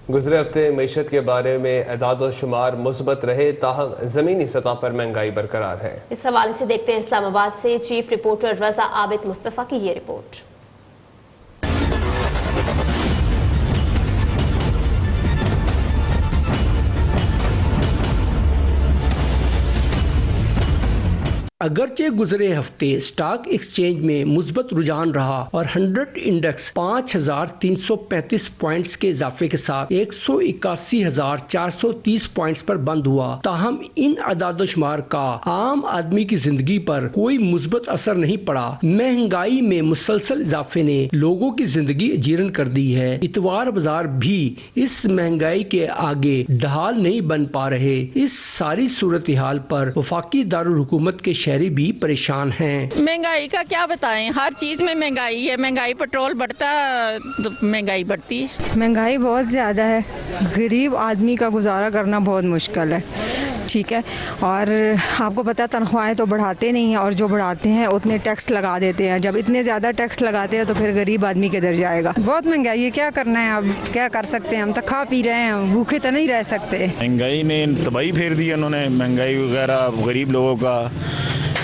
गुज़रे हफ्ते मईशत के बारे में एदाद और शुमार मुस्बत रहे, ताहम ज़मीनी सतह पर महंगाई बरकरार है। इस हवाले से देखते हैं इस्लामाबाद से चीफ रिपोर्टर रजा आबिद मुस्तफ़ा की ये रिपोर्ट। अगरचे गुजरे हफ्ते स्टॉक एक्सचेंज में मुस्बत रुझान रहा और 100 इंडेक्स 5,335 पॉइंट्स के इजाफे के साथ 181,430 पॉइंट्स पर बंद हुआ। ताहम इन अदाद-ओ-शुमार का आम आदमी की जिंदगी पर कोई मुस्बत असर नहीं पड़ा। महंगाई में मुसलसल इजाफे ने लोगों की जिंदगी जीर्ण कर दी है। इतवार बाजार भी इस महंगाई के आगे ढाल नहीं बन पा रहे। इस सारी सूरत हाल पर वफाकी दारुल हुकूमत के शहरी भी परेशान हैं। महंगाई का क्या बताएं, हर चीज में महंगाई है। महंगाई पेट्रोल बढ़ता तो महंगाई बढ़ती है। महंगाई बहुत ज़्यादा है, गरीब आदमी का गुजारा करना बहुत मुश्किल है। ठीक है, और आपको पता है तनख्वाहें तो बढ़ाते नहीं हैं और जो बढ़ाते हैं उतने टैक्स लगा देते हैं। जब इतने ज़्यादा टैक्स लगाते हैं तो फिर गरीब आदमी किधर जाएगा। बहुत महंगाई है, क्या करना है, अब क्या कर सकते हैं, हम तो खा पी रहे हैं, भूखे तो नहीं रह सकते। महंगाई ने तबाही फेर दी उन्होंने। महंगाई वगैरह गरीब लोगों का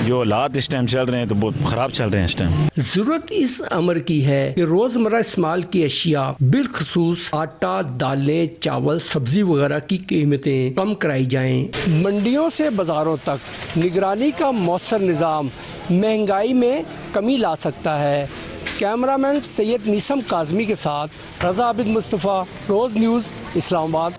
जो हालात इस टाइम चल रहे हैं तो बहुत ख़राब चल रहे हैं इस टाइम। जरूरत इस अमर की है कि रोज़मर्रा इस्तेमाल की अशिया बिलखसूस आटा, दालें, चावल, सब्जी वगैरह की कीमतें कम कराई जाएं। मंडियों से बाज़ारों तक निगरानी का मौसर निज़ाम महंगाई में कमी ला सकता है। कैमरामैन सैयद नीसम काज़मी के साथ रजा आबिद मुस्तफ़ा, रोज़ न्यूज़, इस्लामाबाद।